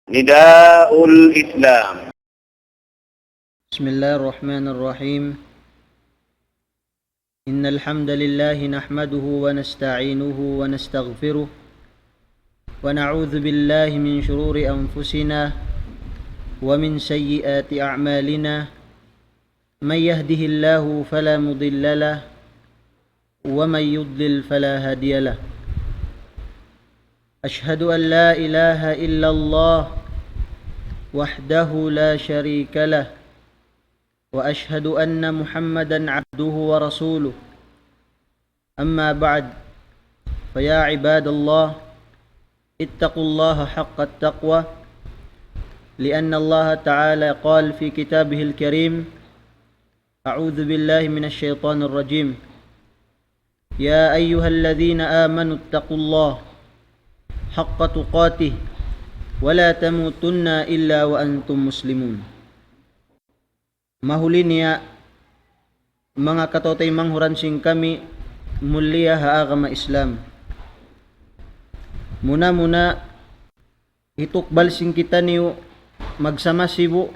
نداء الإسلام. بسم الله الرحمن الرحيم. إن الحمد لله نحمده ونستعينه ونستغفره ونعوذ بالله من شرور أنفسنا ومن سيئات أعمالنا. من يهده الله فلا مضل له ومن يضلل فلا هادي له. أشهد أن لا إله إلا الله وحده لا شريك له وأشهد أن محمدا عبده ورسوله. أما بعد، فيا عباد الله اتقوا الله حق التقوى، لأن الله تعالى قال في كتابه الكريم: أعوذ بالله من الشيطان الرجيم. يا أيها الذين آمنوا اتقوا الله حق تقاته ولا تموتن إلا وأنتم مسلمون. Mahuli niya mga katotay manghuransing kami mulia haagama Islam. Muna itukbal sing kita niyo magsama sibu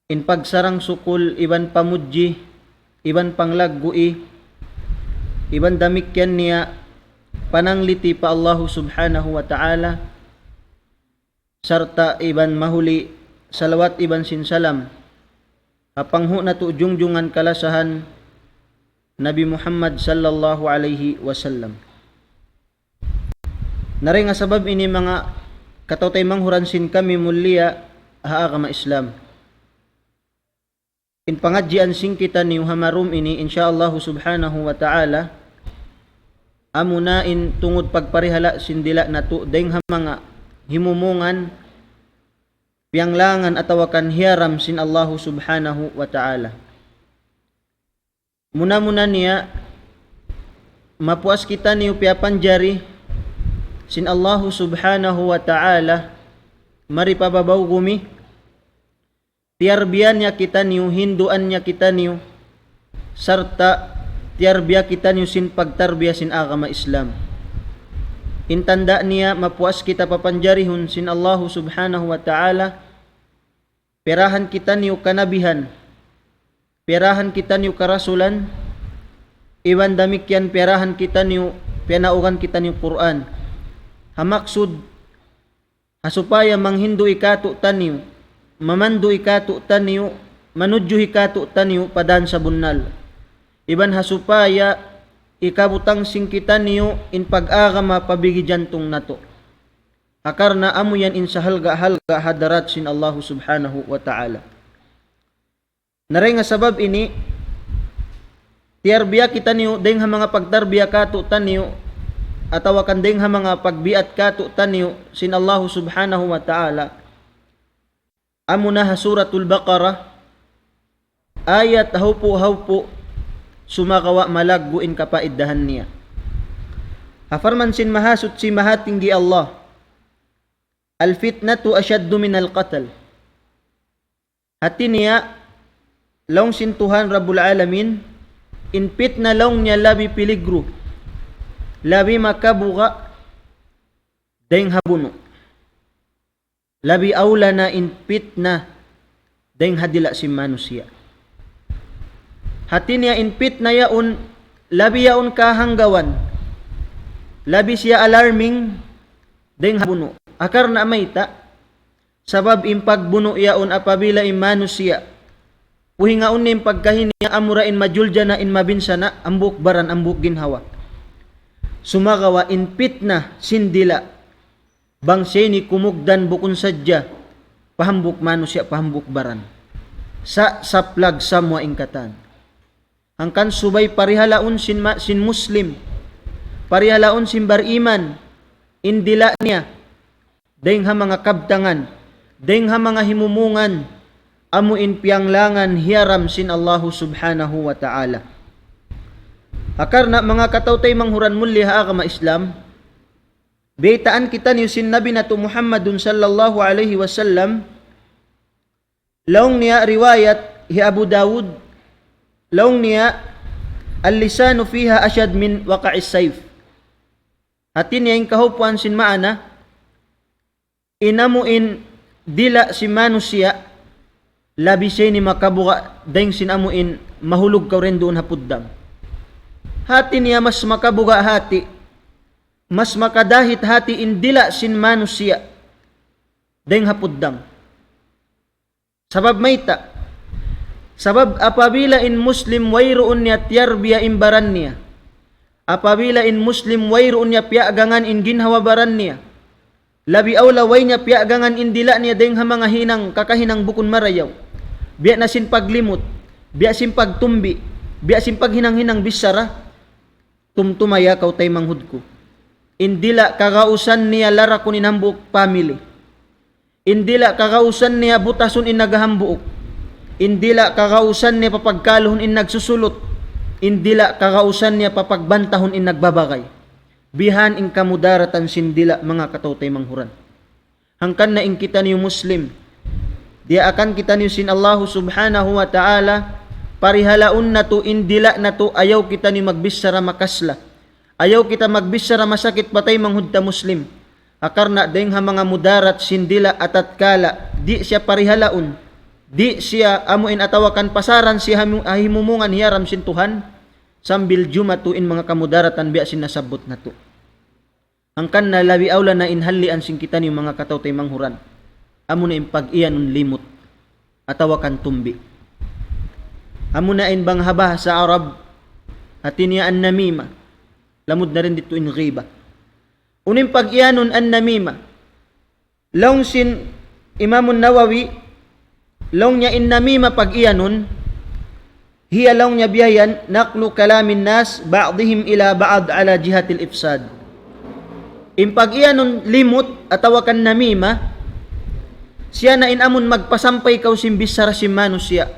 in pagsarang sukul iban pamudji iban panglaggui iban damikyan niya panangliti pa Allah subhanahu wa ta'ala sarta iban mahuli salawat iban sinsalam kapanghu na to jungjungan kalasahan Nabi Muhammad sallallahu alaihi wasallam. Naring nga sabab ini mga katotay manghuransin kami mulia haagama Islam. In pangadjian sing kita ni hamarum ini insyaallah subhanahu wa ta'ala amuna in tungod pagparihala sindila nato deng mga himumungan pianglangan atawakan hiaram sin Allah subhanahu wa ta'ala. Muna niya mapuas kita niyo piapanjari sin Allah subhanahu wa ta'ala maripababaw gumi tiarbian niya kita niyo hinduan niya kita niyo sarta tiarbiya kita niyo sin pagtarbiya sin agama Islam. Intanda niya mapuas kita papanjarihun sin Allah subhanahu wa ta'ala perahan kita niyo kanabihan, perahan kita niyo karasulan, iwan damikyan perahan kita niyo pinaugan kita niyo Quran. Hamaksud hasupaya manghindu ikato taniyo, mamandu ikato taniyo, manudyo ikato taniyo padan sa bunnal. Iban hasupaya ikabutang sing kita niyo in pag-agama pabigi jantong nato. Akar na amo yan in sa halga hadarat sin Allah subhanahu wa ta'ala. Naray nga sabab ini tiarbiya kita niyo deng ha mga pagtarbiya kato taniyo atawakan deng ha mga pagbiat kato taniyo sin Allah subhanahu wa ta'ala. Amo na ha suratul Baqarah ayat hawpo sumakawa malagguin kapaiddahan niya. Hafarman sin mahasut si mahatinggi Allah. Al-fitnatu asyaddu min al-qatl. Hati niya laong sin Tuhan Rabbul Alamin in fitna laong niya labi piligro labi makabuga deng habuno labi aula na in fitna deng hadila si manusia. Hati niya in fitna yaun labi yaun kahanggawan labi siya alarming deng habuno. Akar na mayta sabab impagbuno yaon apabila in manusia uhingaon nim pagkahini amura in majulja na in mabinsa na ambuk baran ambuk ginhawa sumagawa in fitna sindila bangse ni kumugdan bukun sadya pahambuk manusia pahambuk baran sa saplag samwa ingkatan hangkan subay parihalaon sin muslim parihalaon sin bariman indila niya deng ha mga kabtangan, deng ha mga himumungan, amuin pianglangan hiaram sin Allah subhanahu wa ta'ala. Akar na mga katawtay manghuran muli ha agama Islam, beitaan kita niyo sin Nabi nato Muhammadun sallallahu alaihi wasallam, laong niya riwayat hi Abu Dawud, laong niya al-lisanu fiha asyad min waqa'is sayf. Atin niya yung kahupuan sin maana, inamuin dila si manusia labi siya ni makabuka dahil sinamuin mahulog ka rin doon hapuddang. Hati niya mas makabuga hati, mas makadahit hati indila sin manusia dahil hapuddang. Sabab mayta, sabab apabila in Muslim wayroon niya tiyarbiya imbaran niya, apabila in Muslim wayroon niya piagangan in ginhawabaran niya, labi awla way niya piagangan indila niya dahil mga hinang kakahinang bukon marayaw, biya na sin paglimot, biya sin pagtumbi, biya sin paghinang-hinang bisara, tumtumaya kaw tay manghud ko. Indila kakausan niya lara kunin hambuk family. Indila kakausan niya butason in nagahambuok. Indila kakausan niya papagkaluhon in nagsusulot. Indila kakausan niya papagbantahon in nagbabagay. Bihan in kamudaratan sindila mga katawtay manghuran. Hangkan na in kita niyo Muslim. Dia akan kita niyo sin Allah subhanahu wa ta'ala. Parihalaon na to, indila na to, ayaw kita niyo magbisara makasla. Ayaw kita magbisara masakit patay manghudta Muslim. Akar na dahil mga mudarat sindila atatkala, di siya parihalaon. Di siya amuin atawakan pasaran siya ahimumungan hiyaram sin Tuhan. Sambil juma tuin mga kamudaratan biya sinasabot na to. Angkan na labi awla na inhalian sin kita ni mga katawtay manghuran. Amo na pag-iyanon limot. Atawakan tumbi. Amo na in banghaba sa Arab. Hatin niya an namima. Lamod na rin dito in ghiba. Unim pag-iyanon an namima. Long sin Imamun Nawawi. Long niya in namima pag-iyanon. Hiya long niya biyayan naqlu kalamin nas ba'dihim ila ba'd ala jihatil ifsad. Impag-iyanon limot atawakan namima. Siya na inamun magpasampay kaw simbisara si manusia.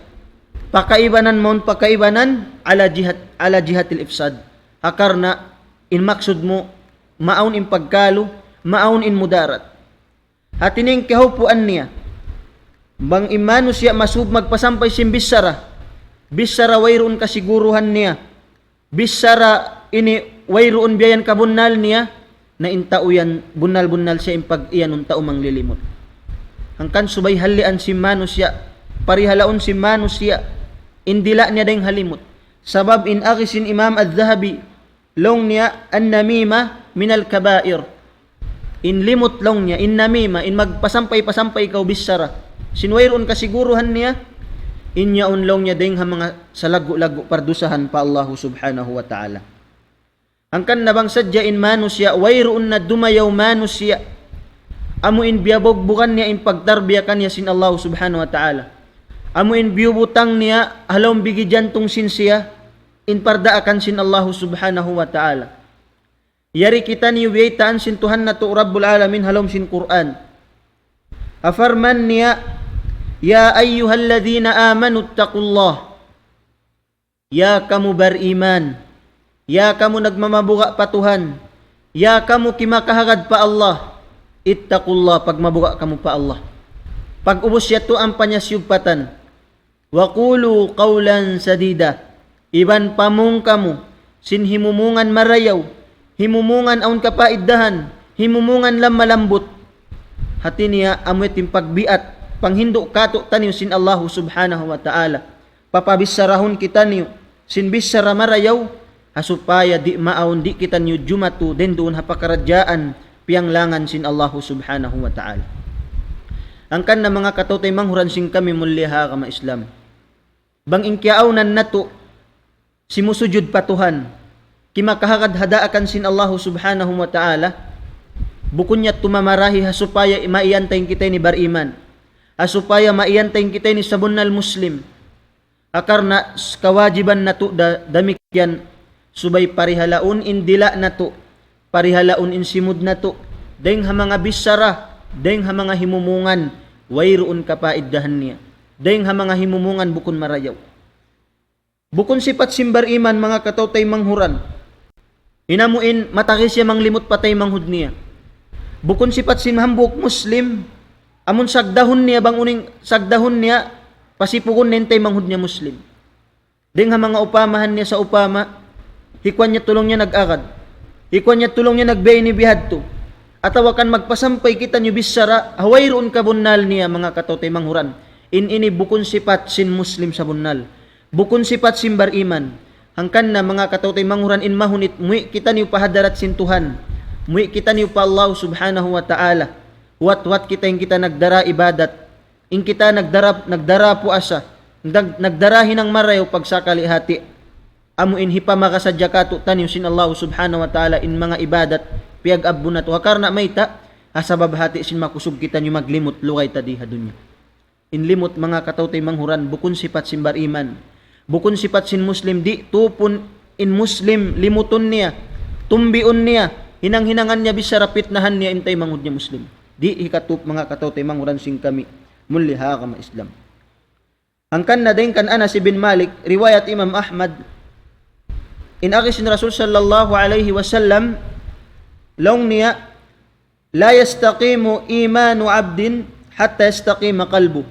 Pakaibanan mon pakaibanan ala jihatil ifsad. Akar na in maksud mo maun in pagkalo, maun in mudarat. Hatining kahupuan niya. Bang imano siya masub magpasampay simbisara. Bisara wayroon kasiguruhan niya. Bisara ini wayroon biyayan kabunnal niya na intauyan bunal-bunal siya impag iyanon tao manglilimot. Hangkan subay halian si manusya, parihalaon si manusya, indila niya dayang halimot. Sabab in agisin Imam Al-Zahabi, long niya an namima minal kabair. In limot long niya, in namima, in magpasampay-pasampay ikaw bisara. Sinwayroon kasiguruhan niya, inya unlong niya ding mga salagu-lagu pardusahan pa Allah subhanahu wa ta'ala. Angkan na bang sadya in manusya, wayroon na dumayaw manusya, amuin biyabogbukan niya in pagtarbiyakan niya sin Allah subhanahu wa ta'ala. Amuin biyubutang niya, halawang bigidyan tong sin siya, in pardaakan sin Allah subhanahu wa ta'ala. Yari kita niyo biyaitaan sin Tuhan na to Rabbul Alamin halawang sin Quran. Afarman niya, ya ayyuhalladzina amanu attaqullah. Ya kamu beriman. Ya kamu nagmamabuga pa Tuhan. Ya kamu kimakahagad pa Allah. Ittaqullah, pagmabuga kamu pa Allah. Pag ubos yato ang panyasyugpatan. Wa qulu qawlan sadida. Iban pamong kamu. Sin himumungan marayaw. Himumungan aun kapaiddahan. Himumungan lam malambot. Hati niya amuit yung pagbiat. Panghindo kato taniyo sin Allah subhanahu wa ta'ala. Papabisarahon kita niyo. Sin bisara marayaw. Hasupaya di maun di kita niyo jumatu. Den doon hapakaradyaan. Pianglangan sin Allah subhanahu wa ta'ala. Angkan na mga katotay manghuran sing kami muliha kama Islam. Bang inkiaunan nato. Simusujud patuhan. Kimakahagad hadaakan sin Allah subhanahu wa ta'ala. Bukun niya tumamarahi hasupaya maiyantayin kita ni bariman. Hasupaya maiyantayin kita ni sabunnal Muslim. Akar na kawajiban na to damikyan subay parihalaun indila na to. Parihalaun in simud na to. Deng ha mga bisara, deng ha mga himumungan, wayroon kapaiddahan niya. Deng ha mga himumungan bukun marayaw. Bukun sipat simbar iman mga katawtay manghuran. Inamuin matakis siya manglimot patay manghud niya. Bukun sipat sinhambuk Muslim, amun sagdahon niya bang uning sagdahon niya, pasipukon nentay manghud niya Muslim. Deng ha mga upamahan niya sa upama, hikwan niya tulong niya nag-agad. Hikwan niya tulong niya nagbay ni bihadto. atawakan magpasampay kita niyo bisara hawayron ka bunnal niya mga katotay manghuran. Ini bukon sifat sin Muslim sa bunnal. Bukon sifat sin bariman. Hangkan na mga katotay manghuran in mahunit muwi kita niyo pahadarat sin Tuhan. Muwi kita niyo pa Allah subhanahu wa ta'ala. Wat kita yung kita nagdara ibadat. In kita nagdara puasa. Nagdara hinang marayo pagsakali hati. Amuin hipa makasadya kato tanyo sin Allah subhanahu wa ta'ala in mga ibadat piag abbo na to. Karna mayta asabab hati sin makusog kita nyo maglimot lukay tadi hadunya. In limot mga katawtay manghuran bukon sifat sin bariman. Bukon sifat sin Muslim di tupon in Muslim limuton niya. Tumbion niya. Hinang-hinangan niya bisarapit nahan niya intay manghud niya Muslim. Di ikatup mga katawtay manghuran sing kami. Muliha kama Islam. Hangkan na din kan Anas ibn Malik riwayat Imam Ahmad in agisin Rasul sallallahu alaihi wasallam laung niya la yastaqimu imanu abdin hatta yastaqima qalbu.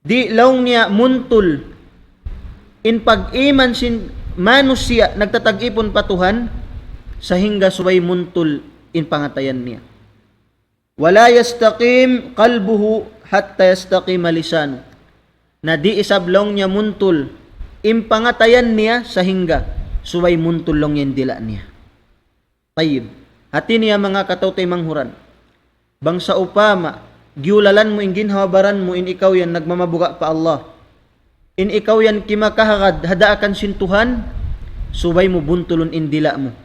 Di laung niya muntul in pag-iman sin manusia nagtatag-ipon patuhan sahingga subay muntul in pangatayan niya. Wala yastaqim qalbuhu hatta yastaqima lisanu. Na di isablong niya muntul in pangatayan niya sahingga subay muntulong yung dila niya. Tayyib. Hati niya mga katawtay manghuran. Bangsa upama, giulalan mo, ingin hawabaran mo, in ikaw yan nagmamabuga pa Allah. In ikaw yan kimakahagad, hadaakan sintuhan, subay mo buntulon in dila mo.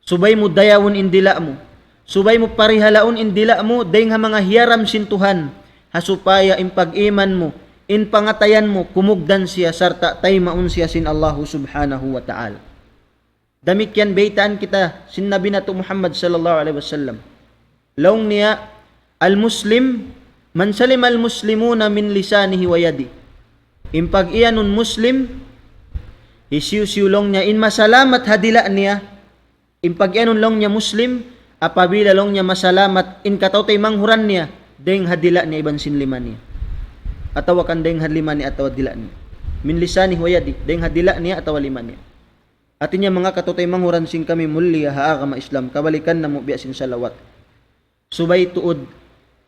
Subay mo dayawon in dila mo. Subay mo parihalaon in dila mo, dahil nga mga hiyaram sintuhan, hasupaya in pag-iman mo, in pangatayan mo, kumugdan siya, sarta tay maun siya sin Allah subhanahu wa ta'ala. Damit yan baitaan kita sin Nabi nato Muhammad sallallahu alaihi wasallam. Laung niya al-Muslim man salim al-muslimuna min lisanihi wa yadi. In pag iyanun Muslim isiu-siulong niya in masalamat hadila niya. In pag iyanun long niya Muslim apabila long niya masalamat in katawtay manghuran niya deng hadila niya iban sin lima niya. Atawa kan deng hadlima niya atawa dila niya. Min lisanihi wa yadi deng hadila niya atawa lima niya. Atin niya mga katotay manghuran sing kami mulia haa kama Islam kabalikan na mo biasin salawat. Subay tuod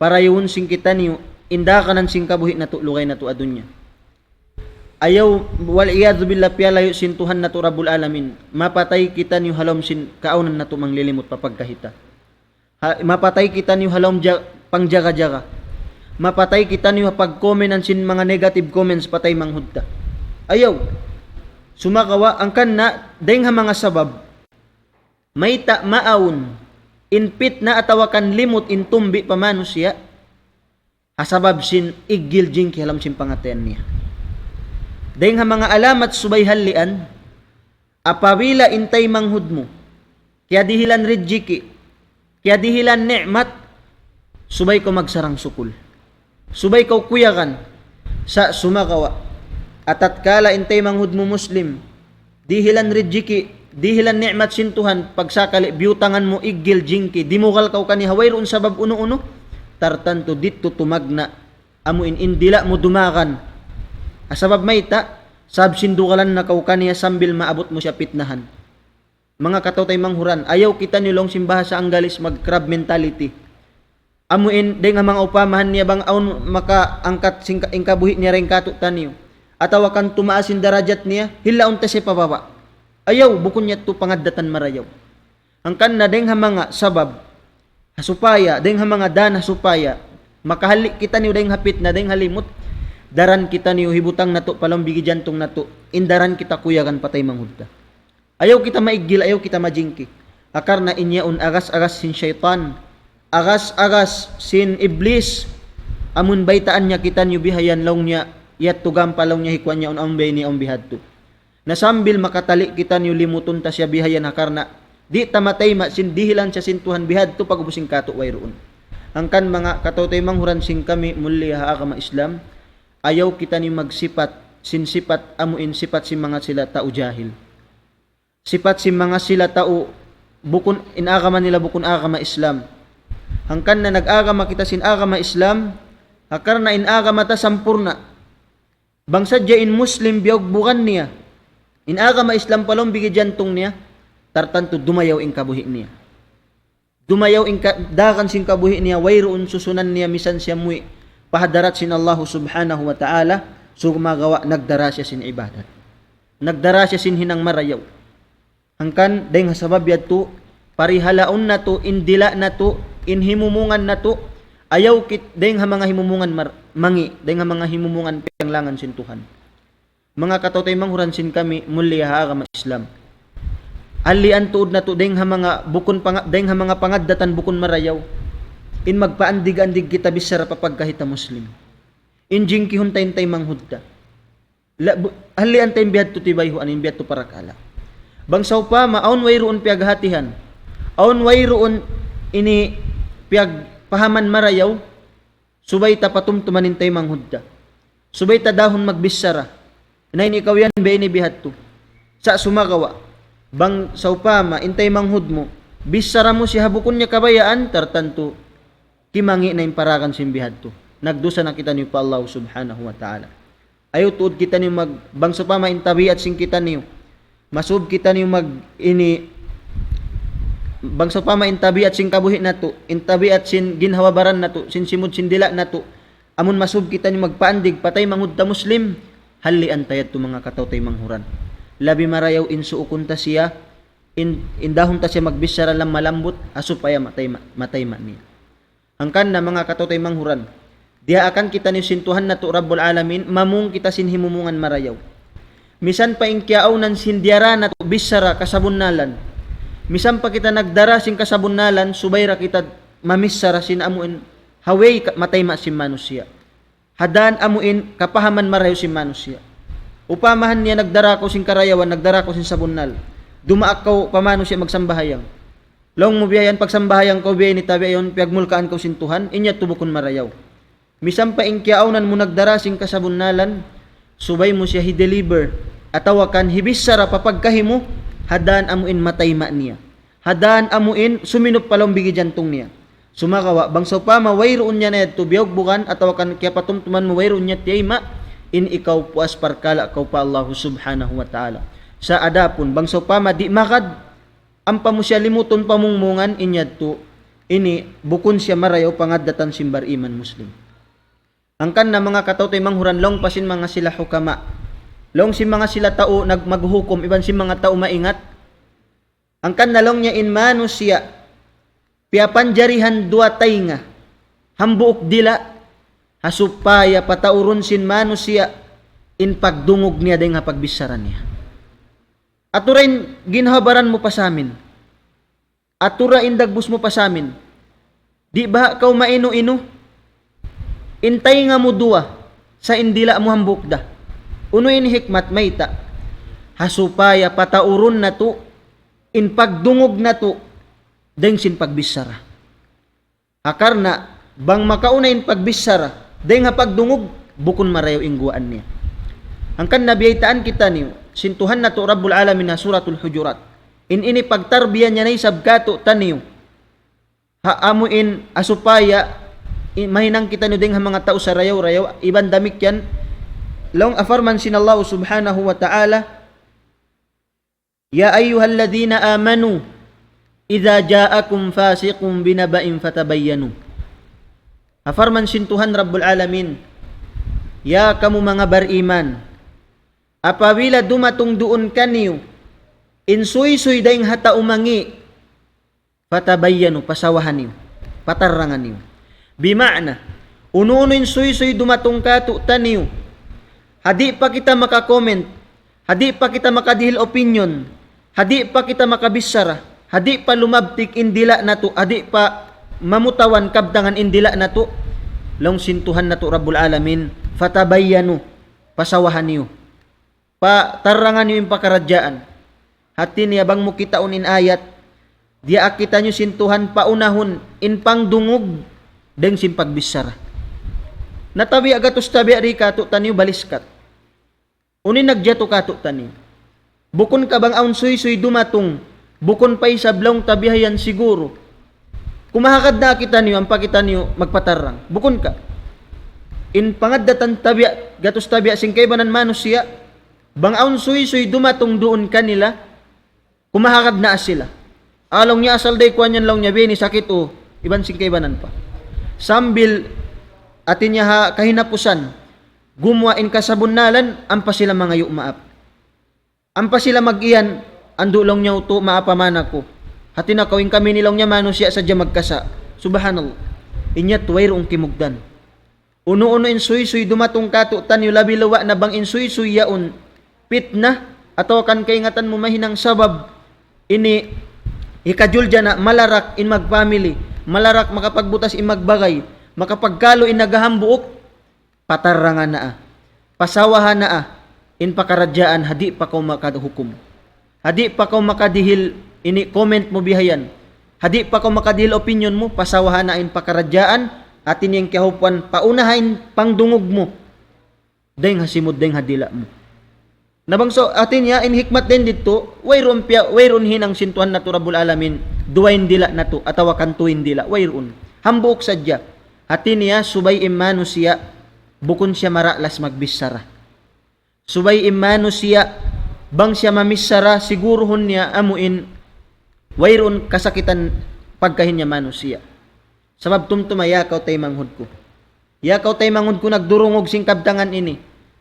parayun sing kita niyo inda kanan sing kabuhi na tulugay na tu adunya. Ayaw wal iyadhu billah piyalayo sin Tuhan na tu Rabbul Alamin. Mapatay kita niyo halom sin kaunan na tu manglilimot papagkahita. Mapatay kita niyo halom pangjaga-jaga. Mapatay kita niyo pag-commentan sin mga negative comments patay manghudta. Ayaw sumakawa angkan na deng ha mga sabab mayta maawon inpit na atawakan limot in tumbi pamano siya hasabab sin igil jing kihalam sin pangaten niya deng ha mga alamat subay halian apabila intay manghud mo kaya dihilan rijiki kaya dihilan ni'mat subay ko magsarang sukul subay ko kuyakan sa sumakawa atat kala intay manghud mo Muslim dihilan rijiki dihilan ni'mat sin Tuhan pagsakali biutangan mo igil jingki dimukal kaw kani hawayron sabab uno-uno tartanto dito tumagna amuin indila mo dumakan asabab mayta sab sindukalan na kaw kaniya sambil maabot mo siya pitnahan. Mga katotay manghuran ayaw kita nilong simbaha sa anggalis mag crab mentality amuin deng nga mga upamahan niya bang aun makaangkat ingkabuhi niya ring kato taniyo atawa kan tumaasin darajat niya hilaon ta si pababa ayaw bukon niya to pangadatan marayaw angkan na deng ha mga sabab hasupaya deng ha mga dana supaya makahali kita niyo deng hapit na deng halimot daran kita niyo hibutang nato palambigi jantong nato indaran kita kuyagan patay manghudta ayaw kita maigil ayaw kita majingki akar na inyaon agas-agas sin syaitan agas-agas sin iblis amun baitaan niya kita niyo bihayan law niya yat tugam palaw niya hikwan niya on ni bihadto. Nasambil makatali kita niyo limuton ta siya bihayan hakarna di tamatay sin dihilan siya sintuhan bihadto pagubusing kato wayroon. Angkan mga katotay manghuran sing kami mulia haa kama Islam ayaw kita ni magsipat sin sipat amuin sipat si mga sila tao jahil. Sipat si mga sila tao bukon inagama nila bukon agama Islam. Angkan na nag-agama kita sin agama Islam hakarna inagama ta sampurna bangsa in Muslim biyog bukan niya inagama Islam palong bigi jantong niya tartanto dumayaw in kabuhi niya dumayaw dakan sin kabuhi niya wayroon susunan niya misan siya muwi pahadarat sin Allah subhanahu wa ta'ala so gumagawa nagdara siya sin ibadat, nagdara siya sin hinang marayaw angkan dahil sabab yadto parihalaon na to, indila na to, inhimumungan na to, ayaw kit dahil mga himumungan mangi, dahil mga himumungan panglangan sin Tuhan. Mga katotay manghuran sin kami mulia ha Islam. Alian tuod na to dahil mga bukon dahil mga pangaddatan bukon marayaw. In magpaandig-andig kita bisara papagkahita Muslim. Injing kihuntayin tay manghudda. Alian tay biyad to tibayho anin biyad to parakala. Bangsaw pa maon wayroon piaghatihan. Aun wayroon ini piag pahaman marayaw subay ta patumtumanin tay manghudda. Subay ta dahon magbisara. Inain ikaw yan ba ini bihatto. Sa sumagawa bang saupama intay manghud mo bisara mo si habukon niya kabayaan tartanto kimangi na imparakan simbihadto. Nagdusa na kita niyo pa Allah subhanahu wa ta'ala. Ayaw tuod kita niyo bang saupama intabi at sing kita niyo masub kita niyo bang saupama intabi at sing kabuhi na to, intabi at sin ginhawabaran na to, sin simud sindila na to, amon masub kita niyo magpaandig patay mangud ta Muslim, halian tayad to mga katawtay manghuran. Labi marayaw insuukon ta siya, indahon ta siya magbisara lang malambot, aso paya matay niya. Angkan na mga katawtay manghuran, diha akan kita niyo sintuhan na to Rabbul Alamin, mamung kita sinhimumungan marayaw. Misan pa inkyaaw nan sindiara na to bisara kasabunnalan, misan pa kita nagdara sin kasabunnalan, subayra kita mamisara sin amuin haway matay ma sin manusia. Hadan amuin kapahaman marayo sin manusia. Upamahan niya nagdara ko sin karayawan, nagdara ko sin sabunnal. Dumaak ko pamano siya magsambahayang. Long mo biyayan pagsambahayang ko biyayan ni tabi ayon piagmulkaan ko sin Tuhan, inya tubukon marayaw. Misan pa inkyaunan mo nagdara sin kasabunnalan, subay mo siya hi-deliver atawakan hibisara papagkahimo, hadan amuin matay ma niya. Hadan amuin suminop palong bigi jantong niya. Sumakawa bangsaw pa mawayroon niya na ito biyog bukan atawakan kaya patumtuman mawayroon niya tiyay ma in ikaw puas parkala kau pa Allah subhanahu wa ta'ala. Sa adapon bangsaw pa di makad ampa mo siya limuton pamungmungan inyad to ini bukon siya marayaw pangaddatan simbar iman Muslim. Angkan na mga katawtay manghuran long pasin mga sila hukama. Long si mga sila tao nagmaghukom iban si mga tao maingat. Angkan na long niya in manusia piapanjarihan dua tainga hambuok dila hasupaya patauron sin manusia in pagdungog niya dahil nga pagbisaran niya. Aturain ginhabaran mo pa sa amin. Atura indagbus mo pa sa amin. Di ba kau maino-ino? Intay nga mo dua sa indila mo hambukda. Unuin hikmat mayta. Hasupaya patauron na to in pagdungog na to dahil sin pagbisara. Akar na bang makaunain pagbisara dahil nga pagdungog bukon marayaw ingguan niya. Angkan nabiyaitaan kita niyo sintuhan na to Rabbul Alamin na suratul Hujurat. Ini pagtarbiyan niya na isabgato taniyo. Haamuin asupaya mahinang kita niyo ding mga tao sa rayaw-rayaw iban damik yan. Long afarman sin Allah subhanahu wa ta'ala, ya ayyuhalladhina amanu idza ja'akum fasiqun binaba'in fatabayyanu. Afarman sin Tuhan Rabbul Alamin, ya kamu mga bariman, apabila dumatong doon kaniyo insuy-suy daing hata umangi fatabayyanu pasawahan niyo patarangan niyo bima'na ununo insuy-suy dumatong kato taniyo hadi pa kita maka-comment, hadi pa kita makadihil opinion, hadi pa kita makabisara, hadi pa lumabtik indila na to, hadi pa mamutawan kabdangan indila na to, long sintuhan na to Rabbul Alamin fatabayyanu pasawahan niyo patarangan niyo yung pakaradyaan. Hati niya bang mo kitaon in ayat, diya akita niyo sintuhan paunahon in pangdungog deng sin pagbisara. Natabi agatos tabi ari kato taniyo baliskat. Unin nagjato kato taniyo. Bukon ka bang aun suy-suy dumatong, bukon pa isablong tabihayan siguro. Kumahakad na kita niyo ang pakita niyo magpatarang. Bukon ka. In pangaddatan tabi gatos tabi sing kaybanan manusia, bang aun suy-suy dumatong doon kanila, kumahakad na sila. Along niya asal day kuan yan long niya bini sakit o iban sing kaibanan pa. Sambil atin niya ha kahinapusan gumwain kasabunnalan ampa sila mga maap. Ampa sila mag-iyan andulong niya uto maapamana ko. Hati na kawing kami nilong niya mano siya sadya magkasa. Subhanallah. Inyat wayrong kimugdan. Uno-uno insuy-suy dumatong kato tanyo labi lawa na bang insuy-suy yaon pitna ato kan kaingatan mo mahinang sabab ini ikajulja na malarak in magfamily, malarak makapagbutas in magbagay, makapagkalo in nagahambuok, patarangan na pasawahan na in pakaradyaan, hadi pa ko makahukom. Hadi pa ko makadihil ini comment mo bihayan. Hadi pa ko makadihil opinion mo, pasawahan na in pakaradyaan, atin yung kahupuan, paunahain pangdungog mo. Dahing hasimod, dahing hadila mo. Nabangso atin ya in hikmat din dito, wayron hinang sintuhan na turabul alamin, duwain dila na to, atawa kantuin dila, wayron. Hambuk sadya, atin ya subay imano siya, bukon siya maraklas magbisara. Subay imano siya, bang siya mamisara, sigurohon niya amuin, wayron kasakitan pagkahin niya mano siya. Sabab tumtuma yakaw tay manghud ko. Yakaw tay manghud ko nagdurungog sing kabtangan ini.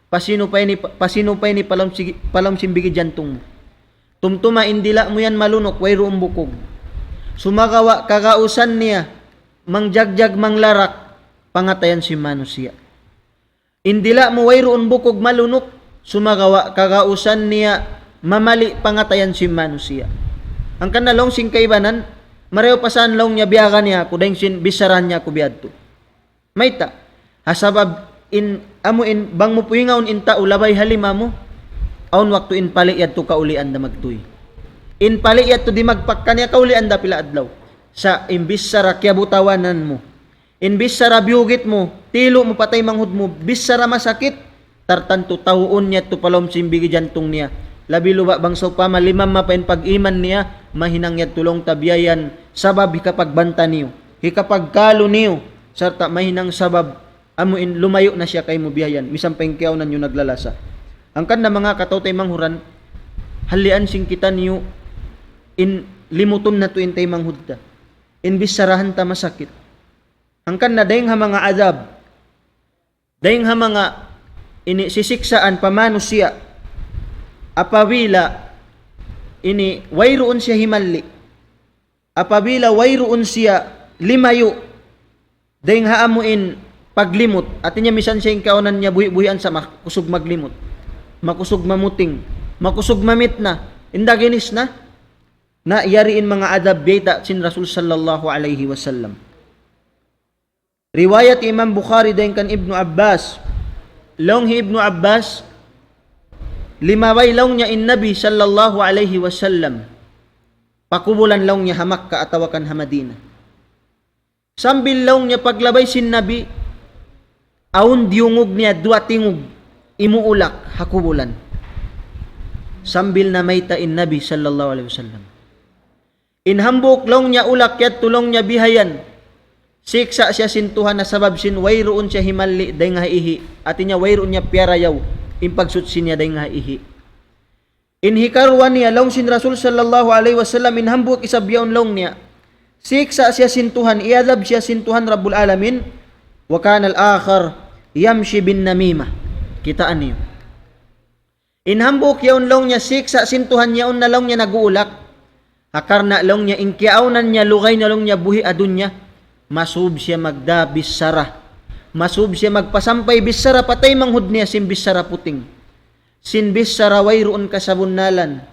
Pasino pa ini palam simbigi jantong mo. Tumtuma indila mo yan malunok wayro umbukog. Sumagawa kagausan niya mangjagjag manglarak pangatayan si manusia. Indila mo wayro umbukog malunok sumagawa kagausan niya mamali pangatayan si manusia. Ang kanalong sing kaibanan mareho pasan long niya biyagan niya kudaing sin bisaran niya ko biadto. Mayta hasabab in amuin bang mo puingaon in tao labay halima mo aun waktu in paliat to kaulian da magtuy. In paliat to di magpakkanya kaulian da pila adlaw. Sa imbis sara kyabutawan mo. Imbis sara biugit mo, tilo mo patay manghud mo, bis sara masakit tartanto tawon niya to palom simbigi jantong niya. Labi luba bang so pamalimam mapain pag-iman niya, mahinang niya tulong tabiyayan, sabab hikapagbanta niyo, hikapagkalo niyo, sarta mahinang sabab, amuin lumayo na siya kay mo biyayan, misang pengkyaw na niyo naglalasa. Ang kanda mga katawtay manghuran, halian sing kita niyo, in limuton na to intay manghudda, in bisarahan ta masakit. Ang kanda dayang ha mga azab, dayang ha mga ini sisiksaan pamano siya, apabila ini wayroon siya himalli, apabila wayroon siya limayo, dahing haamuin paglimot, at niya misan siya yung kaunan niya buhi-buhian sa makusog maglimot, makusog mamuting, makusog mamit na, indaginis na iyariin mga adab beta sin Rasul sallallahu alaihi wasallam. Riwayat Imam Bukhari dahing kan Ibnu Abbas, longhi Ibnu Abbas, limaway long niya in Nabi sallallahu alaihi wasallam. Pakubulan long niya hamak ka atawakan hamadina. Sambil long niya paglabay sin Nabi, aun diungog niya dua tingog, imuulak hakubulan. Sambil na mayta in Nabi sallallahu alaihi wasallam. Inhambuk long niya ulak yat tulong niya bihayan. Siksa siya sintuhan na sabab sin wayroon siya himalli day nga ihi. At niya wayroon niya piarayaw. Impagsutsin niya day nga ihi. Inhikarwan niya long sin Rasul sallallahu alaihi wasallam inhambuk isabyaon long niya. Siksa siya sintuhan, iadab siya sintuhan Rabbul Alamin. Wa kana al-akhar yamshi bin namimah. Kitaan niyo. Inhambuk yaon long niya siksa sintuhan yaon na long niya naguulak. Hakar na long niya inkiaunan niya lugay na long niya buhi adun niya. Masub siya magdabis sara. Masub siya magpasampay bisara patay manghud niya sin bisara puting. Sin bisara wayroon kasabunnalan.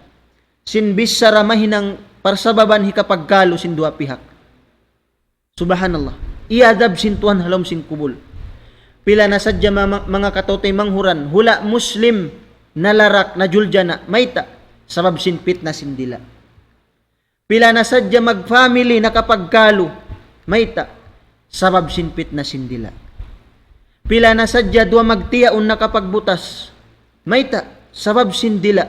Sin bisara mahinang parsababan hikapagkalo sin dua pihak. Subhanallah. Iadab sin tuhan halom sin kubul. Pila na sadya mga katotay manghuran. Hula muslim nalarak na juljana mayta sabab sin pit na sindila. Pila na sadya mag-family nakapagkalo mayta sabab sin pit na sindila. Pila na sadya dua magtiyaon nakapagbutas mayta sabab sindila.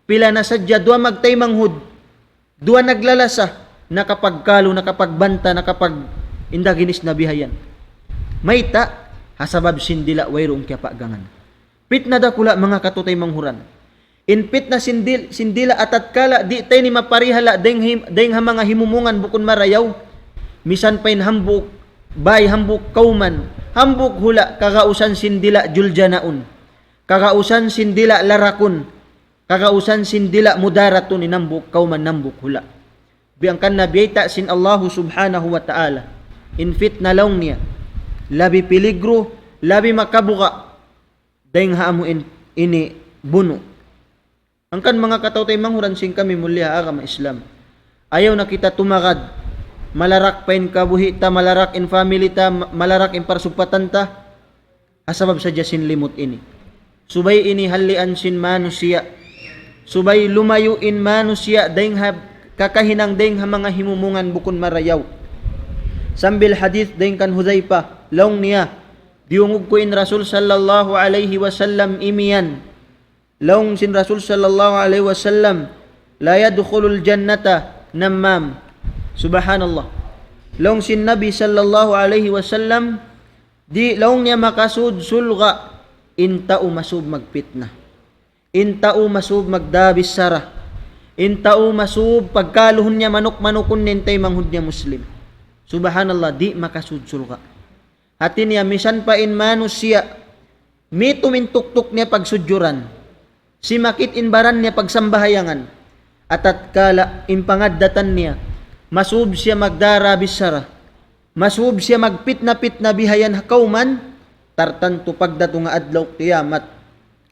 Pila na sadya dua magtay manghud, dua naglalasa nakapagkalo, nakapagbanta, nakapag indaginis na bihayan mayta hasabab sindila wayrong kyapagangan. Pit na dakula mga katutay manghuran. Inpit na sindila atat kala di tay ni maparihala deng ha mga himumungan bukon marayaw. Misan pain hambuk bay hambuk kauman, hambuk hula kagausan sindila juljanaun. Kagausan sindila larakun. Kagausan sindila mudaratun inambuk kauman nambuk hula. Biangkan nabiyata sin Allah subhanahu wa ta'ala. Infit na laong niya. Labi piligro, labi makabuka. Dahing haamu ini buno. Angkan mga katautay manghuran sing kami mulia agama Islam. Ayaw na kita tumakad. Malarak pain kabuhi ta, malarak in family ta, malarak in parsupatan ta. Asabab sa jasin limot ini. Subay ini halian sin manusia. Subay lumayo in manusia dahing kakahinang dahing ha mga himumungan bukon marayaw. Sambil hadith dahing kan Huzaifa, laong niya, diungog ko in Rasul sallallahu alaihi wasallam imiyan. Laong sin Rasul sallallahu alaihi wasallam, la yadkhulul jannata namam. Subhanallah. Laong sin Nabi sallallahu alaihi wasallam, di laong niya makasud sulga, intao masub magpitna. Intao masub magdabis sara. Intao masub pagkaluhon niya manok-manokon nintay manghud niya Muslim. Subhanallah, di makasud sulga. Hatin niya misan pa in manusia, mito min tuktok niya pagsudjuran. Si makit inbaran niya pagsambahayangan. Atat kala impangaddatan niya, masub siya magdarabis sara. Masub siya magpitna-pitna bihayan hakauman, tartanto pagdato nga adlaw kiyamat.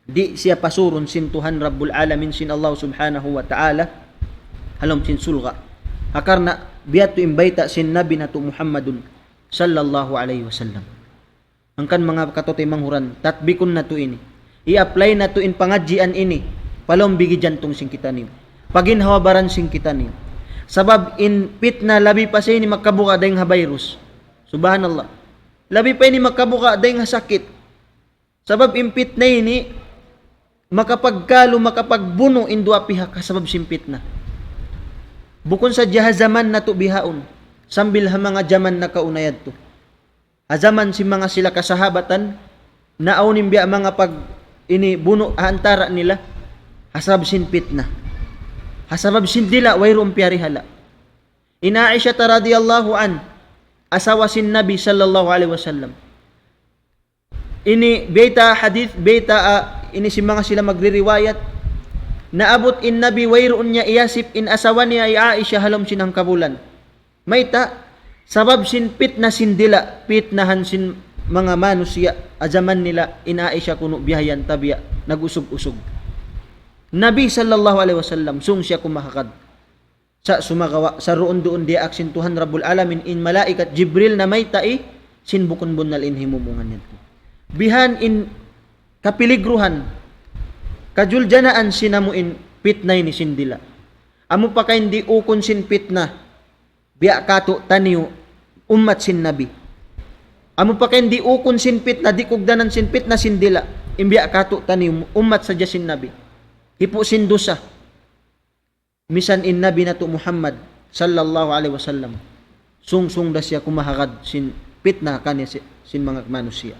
Di siya pasurun sin Tuhan Rabbul Alamin sin Allah subhanahu wa ta'ala. Halom sin sulga. Akarna biatu imbayta sin Nabi na to Muhammadun sallallahu alaihi wasallam. Angkan mga katotoy manghuran, tatbikon na to ini. I-apply na to in pangadjian ini. Palom bigi jantong sing kita niyo. Paginhawabaran sing kita niyo. Sabab in pit na labi pa sa ini makabuka dahing ha virus. Subhanallah. Labi pa ini makabuka dahing ha sakit. Sabab impit na ini makapagkalo, makapagbuno in dua pihak kasabab simpit na. Bukon sa jahazaman na to bihaon. Sambil ha mga jaman na kaunayad to. Azaman si mga sila kasahabatan na aunim biya mga pag ini buno antara nila hasab sin pitna. Hasabab sin dila wayrum piyarihala. Ina Aisha radhiyallahu an asawa sin Nabi sallallahu alaihi wasallam. Ini beta hadith ini si mga sila magririwayat naabot in Nabi wayron niya iyasip in asawa niya ay Aisha halom sinang kabulan. Mayta sabab sin pitna sin dila pitnahan sin mga manusia azaman nila in Aisha kuno bihayan tabiya nagusog-usog. Nabi sallallahu alaihi wasallam sung siya kumakakad sa sumagawa sa roon doon di aksin Tuhan Rabbul Alamin in malaikat Jibril na may tai sin bukon bunal in himumungan nito. Bihan in kapiligruhan kajuljanaan sinamuin pitnay ni sindila. Amo pa kay hindi ukon sin pitna biya kato taniyo ummat sin Nabi. Amo pa kay hindi ukon sin pitna di kugdanan sin pitna sindila imbiya kato taniyo ummat sa sin Nabi. Hipo sin dosa. Misan in Nabi na to Muhammad sallallahu alaihi wasallam. Sung da siya kumahagad sin pitna kanya sin mga manusia.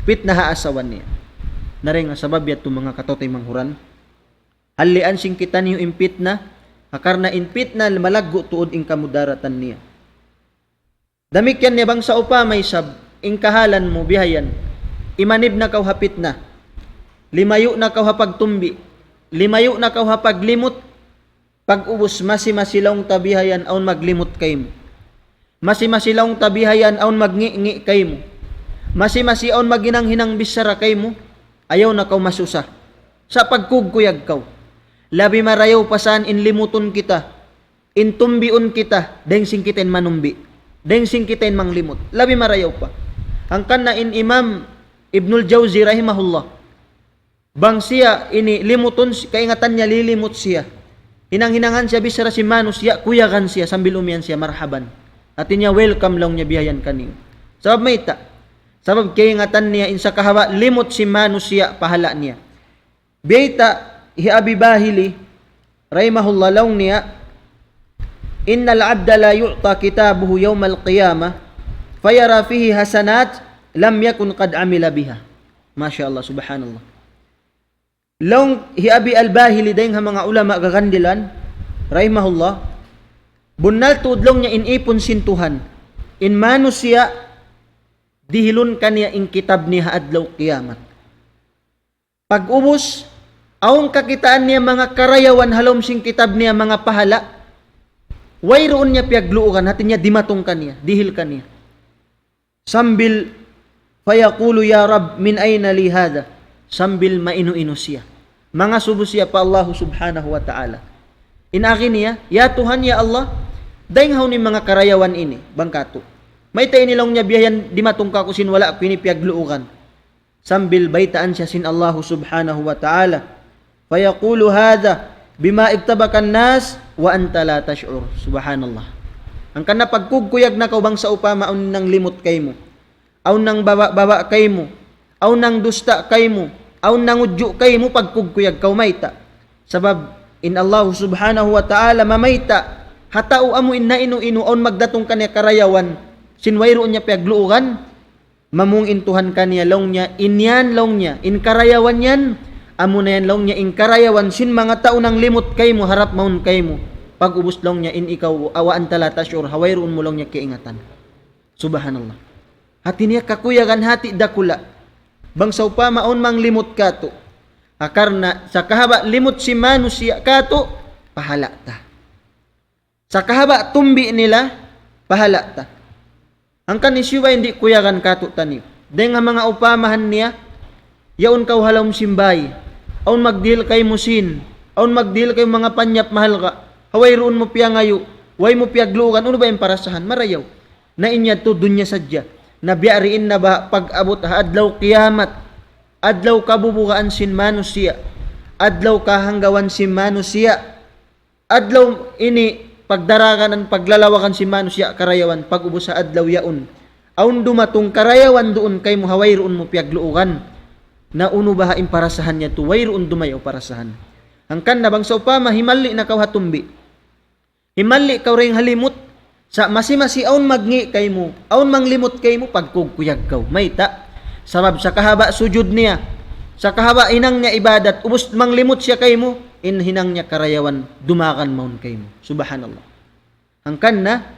Pitna ha asawan niya. Naring sabab yato mga katotay manghuran. Halian sing kita niyo impitna, akarna impitna malaggo tuod ing kamudaratan niya. Damikyan niya bang sa upa may sab ing kahalan mo bihayan. Imanib na kaw hapit na. Limayo na kaw hapagtumbi. Limayo na kaw hapaglimot. Pag-ubos masimasilong tabihayan aun maglimot kaymo. Masimasilong tabihayan aun magngi-ngi kaymo. Masimasi aun maginang-hinang bisara kaymo. Ayaw na kaw masusa. Sa pagkugkuyag kaw. Labi marayaw pasan in limuton kita. In tumbion kita. Deng singkitin manumbi. Deng singkitin manglimot. Labi marayaw pa. Hangkan na in Imam Ibnul Jawzi rahimahullah. Bang siya ini limuton kaingatan niya lilimot siya. Hinang-hinangan siya bisara si manusia kuyagan siya sambil umiyan siya marhaban. At niya welcome lang niya bihayan kaniyo. Sabab may ta. Sabab kaingatan niya insa kahawa limot si manusia pahala niya. Beta hi Abi Bahili rahimahullah law niya innal abda la yu'ta kitabuhu yawmal qiyamah fayara fihi hasanat lam yakun qad amila biha. Masya Allah subhanallah. Long hiabi al-Bahili dayng mga ulama gagandilan rahimahullah bunal tudlong niya inipon sintuhan in manusia dihilun kaniya in kitab niya adlaw kiyamat. Pag ubos aung kakitaan niya mga karayawan halom sing kitab niya mga pahala wayroon niya piagluukan hatin niya dimatong kaniya dihil kaniya sambil fayaqulu ya Rab min ayna li hada sambil mainu-inu siya. Mga subo siya pa Allah subhanahu wa ta'ala. Inaki niya, ya Tuhan ya Allah, dahing haw ni mga karayawan ini, bangkato. May tayo nilang niya biyayan di matungka ko sin wala pinipiyagluukan. Sambil baitaan siya sin Allah subhanahu wa ta'ala. Fayaqulu hadha bima igtabakan nas wa anta la tash'ur. Subhanallah. Ang kana pagkugkuyag na kaubang sa upama aun nang limot kay mo. Aun nang baba kay mo. Aw nang dusta kay mo, aw nang udyo kay mo pagkugkuyag kaw mayta. Sabab in Allah subhanahu wa ta'ala mamayta hatao amo in na inu-inu aw magdatong kaniya karayawan sinwayro niya piagluugan mamung intuhan kaniya long niya inyan long niya in karayawan yan amo na yan long niya in karayawan sin mga tao nang limot kay mo harap maun kay mo pag ubos long niya in ikaw awaan talata sure hawayroon mo long niya kiingatan. Subhanallah. Hati niya kakuyagan hati dakula bangsaw pa maon mang limot kato. Akarna sa kahaba limot si manusia kato, pahala ta. Sa kahaba tumbi nila, pahala ta. Ang kanisiwa hindi kuyagan kato tani. Dahil nga mga upamahan niya, yaon kaw halawm simbay, aun magdil kay musin, aun magdil kay mga panyap mahal ka, haway roon mo piya ngayo, way mo piyagluugan, ano ba yung parasahan? Marayaw. Na inya to dunya sadya. Nabiyariin na ba pag-abot adlaw kiyamat adlaw kabubukaan sin manusia adlaw kahanggawan sin manusia adlaw ini pagdaragan ang paglalawakan sin manusia karayawan pag-ubos sa adlaw yaon aun dumatong karayawan doon kay mo hawayroon mo piyagluugan na uno ba hain parasahan niya to wayroon dumayo parasahan hangkan na bang sa upama himalli na kaw hatumbi himalli kaw ring halimot sa masi-masi aun magngi kay mo, aun manglimot kay mo pagkugkuyag kaw. Mayta, sabab sa kahaba sujud niya, sa kahaba inang niya ibadat, ubos manglimot siya kay mo, hinang niya karayawan, dumakan maun kay mo. Subhanallah. Hangkan na,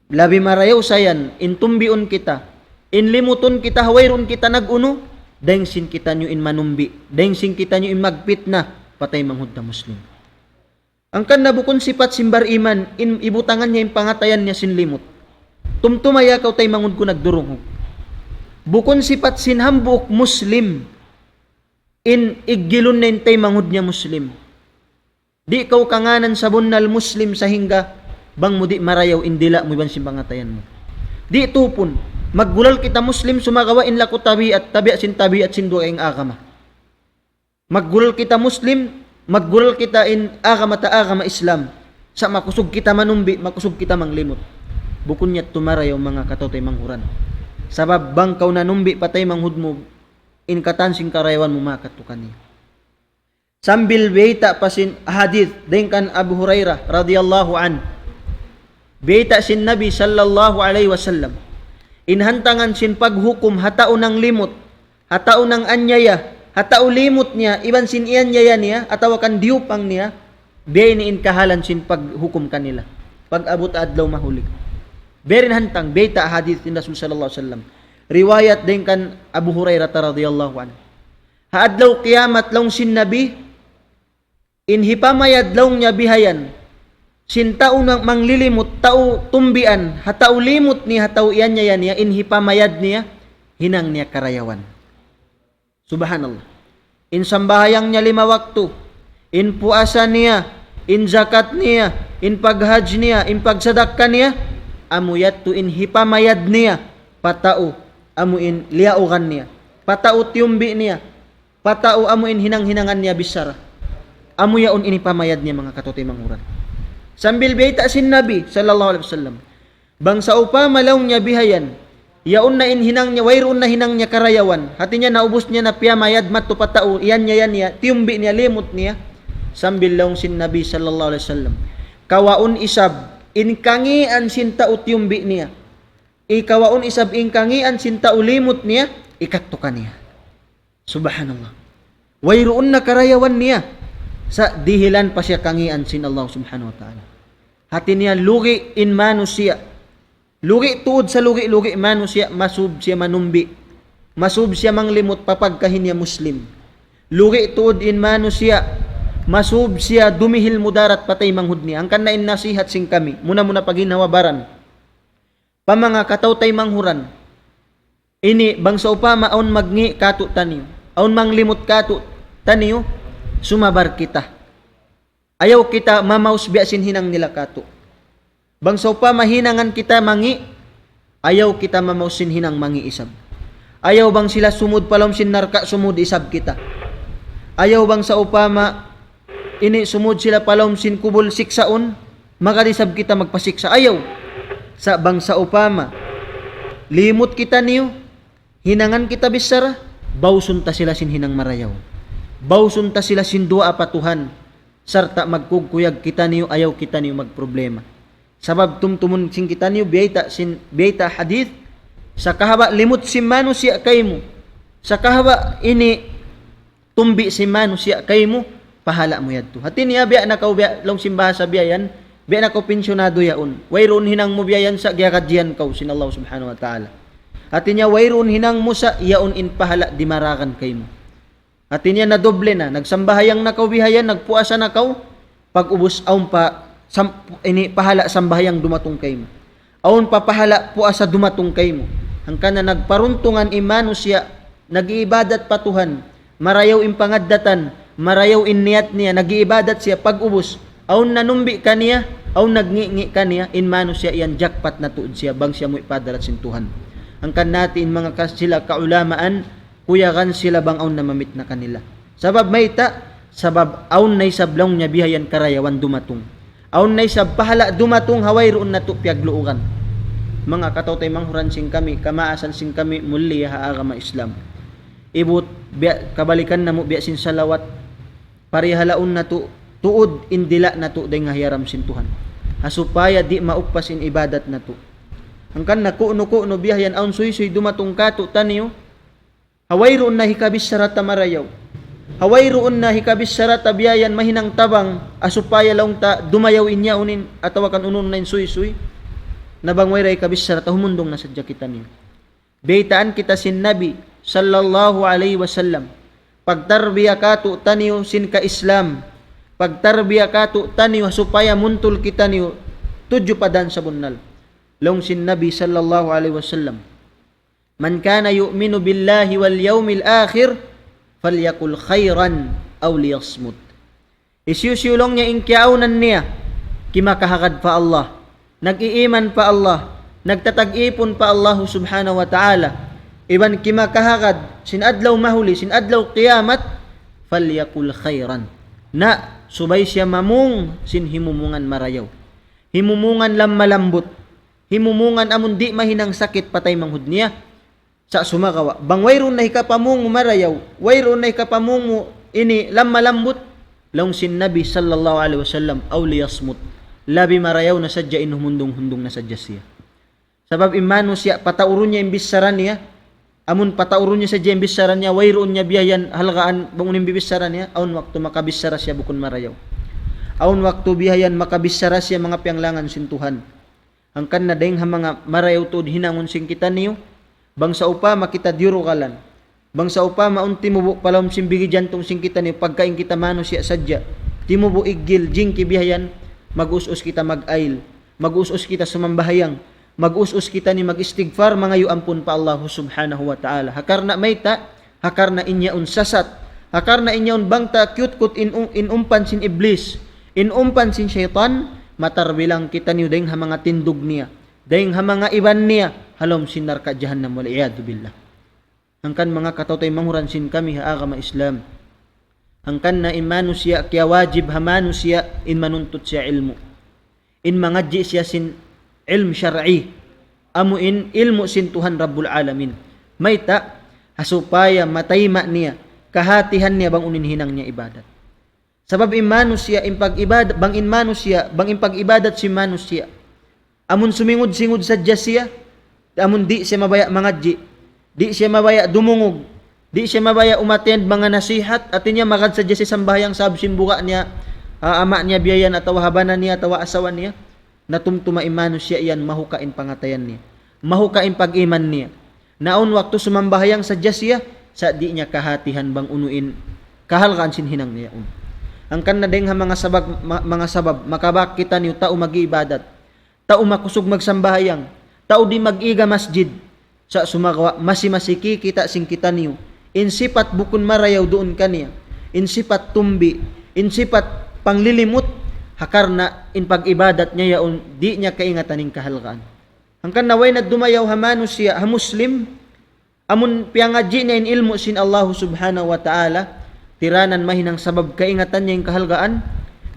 labi marayaw sayan, intumbion kita, inlimuton kita, hawayron kita naguno, dahing sin kita nyo in manumbi, dahing sin kita nyo in magpitna, patay manghud na Muslim. Ang kanabukon sipat simbar iman, ibutangan niya yung pangatayan niya sin limot. Tumtumaya kaw tay mangud ko nagdurungog. Bukon sipat sinhambuk Muslim, in igilon na tay mangud niya Muslim. Di kaw kanganan sa bunal Muslim sa hingga, bang mo di marayaw indila mo iban sin pangatayan mo. Di tupon, maggulal kita Muslim sumagawa in lako tabi at sin duwa ang agama. Maggulal kita Muslim, maggural kita in agama ta agama Islam sa makusog kita manumbi makusog kita manglimot bukon niya tumarayaw mga katotay manghuran sabab bangkaw na numbi patay manghud mo in katansing karayawan mo makatukan niya sambil beita pasin hadith din kan Abu Hurairah radhiyallahu an beita sin Nabi sallallahu alaihi wasallam inhantangan sin paghukom hatao ng limot hatao ng anyaya hatao limot niya, iban sin iyan niya, atawakan diupang niya, biyay ni inkahalan sin paghukom kanila. Pag-abot adlaw mahuli. Berin hantang, beta hadith ni Rasul sallallahu alaihi wasallam. Riwayat din kan Abu Hurairah radhiyallahu anhu. Haadlaw kiyamat long sin Nabi, inhipamayad long niya bihayan, sin tao nang manglilimot, tao tumbian, hatao limot niya, hatao iyan niya, inhipamayad niya, hinang niya karayawan. Subhanallah. In sambahayang niya 5 waktu, in puasa niya, in zakat niya, in paghaj niya, in pagsadaka niya, amuyat tu in hipamayad niya, patao, amu in liaugan niya, patao tiumbi niya, patao amu in hinang-hinangan niya bisara, amu yaon inipamayad niya mga katotoy manghuran. Sambil beita sin Nabi sallallahu alaihi wasallam, bang sa upama law niya bihayan, yaon na hinang niya, wayroon na hinang niya karayawan. Hati niya naubos niya na piyamayad matto patao, iyan niya, tiumbi niya, limot niya. Sambil laong sin Nabi sallallahu alaihi wasallam. Kawaon isab, inkangian sin tao tiumbi niya. Ikawaon isab, inkangian sin tao limot niya, ikatukan niya. Subhanallah. Wayroon na karayawan niya sa dihilan pa siya kangian sin Allah subhanahu wa ta'ala. Hati niya lugi in manusia. Lugi tuod sa lugi manusia, masub siya manumbi. Masub siya manglimot papagkahin niya Muslim. Lugi tuod in manusia, masub siya dumihil mudarat patay manghud niya. Ang kana in nasihat sing kami, muna paginawabaran. Pamanga katawtay manghuran. Ini bangsa upama aun magngi kato taniyo. Aun manglimot kato taniyo, sumabar kita. Ayaw kita mamaus biasin hinang nila kato. Bangsa upama hinangan kita mangi, ayaw kita mamausin hinang mangi isab. Ayaw bang sila sumud palom sin narka sumud isab kita. Ayaw bang sa upama ini sumud sila palom sin kubul siksaon, makadisab kita magpasiksa. Ayaw. Sa bangsa upama limot kita niyo, hinangan kita bisara, bawsun ta sila sin hinang marayaw. Bawsun ta sila sin dua apatuhan, sarta magkugkuyag kita niyo, ayaw kita niyo magproblema. Sabab tumtumun sin kita niyo biyayta hadith, sa kahaba limot si manusia kaymo, sa kahaba ini tumbi si manusia kaymo, pahala mo yadto. Hati niya biya na kau biya long simbahasa biyayan, biya na kau pensyonado yaon. Wayroon hinang mo biyayan sa gyakadyan kau sin Allah subhanahu wa ta'ala. Hati niya wayroon hinang mo sa yaon in pahala di marakan kaymo. Hati niya na doble na, nagsambahayang na kau bihayan, nagpuasa na kau, pag ubos aon pa ini pahala sambahayang dumatong kaymo. Aon pa pahala puasa dumatong kaymo. Hangkan na nagparuntungan imano siya, nag-iibadat patuhan, marayaw impangaddatan, marayaw inniyat niya, nag-iibadat siya pag ubos, aon nanumbi kaniya, aon nagngi kaniya, inmano siya iyan jackpot na tuod siya, bang siya mo ipadalat sintuhan. Hangkan natin mga sila kaulamaan, kuyakan sila bang aon na mamit na kanila. Sabab mayta, sabab aon na isablaw niya bihayan karayawan dumatong. Aun na isab pahala dumatong haway roon na piagluukan. Mga katawtay manghuran sing kami, kamaasan sing kami muli haagama Islam. Ibut kabalikan na mo biya sin salawat, parihalaon na tuod indila na day nga hiyaram sintuhan. Hasupaya di mauppas in ibadat na Hangkan na kuno biyayan aun suy dumatong kato taniyo, haway roon na hikabis sarata marayaw. Haway roon na hikabis sarata biyayan mahinang tabang asupaya laong ta dumayaw inya unin atawakan unon na suy nabangway ray kabis sarata humundong na sadya kita niyo. Beitaan kita sin Nabi sallallahu alaihi wasallam, pagtarbiya kato taniyo sin ka Islam, pagtarbiya kato taniyo supaya muntul kita niyo tudyo padan sa bunal. Long sin Nabi sallallahu alaihi wasallam, man kana yu'minu billahi wal yawmil akhir falyakul khairan aw liyasmut. Isyusyulong niya inkyaunan niya, kimakahagad pa Allah, nag-iiman pa Allah, nagtatag-ipon pa Allah subhanahu wa ta'ala, iban kimakahagad, sinadlaw mahuli, sinadlaw qiyamat, falyakul khairan, na subay siya mamung sin himumungan marayaw, himumungan lam malambot, himumungan amon di mahinang sakit patay manghud niya, sa sumakawa. Bang wayroon na hikapamungo marayaw, wayroon na hikapamungo ini lam malambot, laong sin Nabi sallallahu alaihi wasallam, aw liyasmut, labi marayaw na sadya inhumundong-hundong na sadya siya. Sabab imano siya, pataurun niya imbisaran niya, amun pataurun niya sadya imbisaran niya, wayroon niya biyayan halagaan bangunin imbisaran niya, aun waktu makabisara siya bukun marayaw. Aun waktu biyayan makabisara siya mga pianglangan sintuhan. Hangkan na dayang mga marayaw to hinangon sing kita niyo, bangsa upama kita diurukalan, bangsa upama unti mo palom simbigi jantong sing kita ni pagkain kita mano siya sadya, di mo bu igil jing kibihayan, mag-us-us kita mag-ail, mag-us-us kita sumambahayang, mag-us-us kita ni mag-istighfar, mga yuampun pa Allah subhanahu wa ta'ala. Hakar na mayta, hakar na inya unsasat, hakar na inya unbangta kyutkut inumpan sin iblis, inumpan sin syaitan, matarbilang kita niyo dayang mga tindog niya, dayang mga iban niya, halom sinar ka jahannam wal iyadu billah. Hangkan mga katawtay manghuran sin kami haagama Islam, hangkan na imanu siya kaya wajib hamanu siya in manuntut siya ilmu, in mangadji siya sin ilm syar'i, amu in ilmu sin Tuhan Rabbul Alamin, mayta hasupaya matayma niya, kahatihan niya bang uninhinang niya ibadat. Sabab imanu siya impag-ibadat, bang inmanu siya, bang impag-ibadat si manu siya, amun sumingod-singod sa siya, amun di siya mabaya mangadji, di siya mabaya dumungog, Di siya mabaya umattend mga nasihat at niya makadsadya si sambayang sabsin buka niya ama niya biyayan atawa habanan niya atawa asawan niya natumtuma imano siya iyan mahukain pangatayan niya. Mahukain pag-iman niya. Naon waktu sumambahayang sadya siya sa di niya kahatihan bang unuin kahalkaan sinhinang niya un. Ang kanadeng mga sabab makabak kita niyo tao mag-iibadat. Tao makusog magsambahayang. Tao di mag-iga masjid. Sa sumagawa masimasiki kita sing kita niyo. Insipat bukun marayaw doon kaniya. Insipat tumbi. Insipat panglilimot. Hakar na in pag-ibadat niya yaon di niya kaingatan ng kahalgaan. Hangkan naway na dumayaw hamano siya ha Muslim. Amun piyangadji niya in ilmu sin Allah subhanahu wa ta'ala. Tiranan mahinang sabab kaingatan niya yung kahalgaan.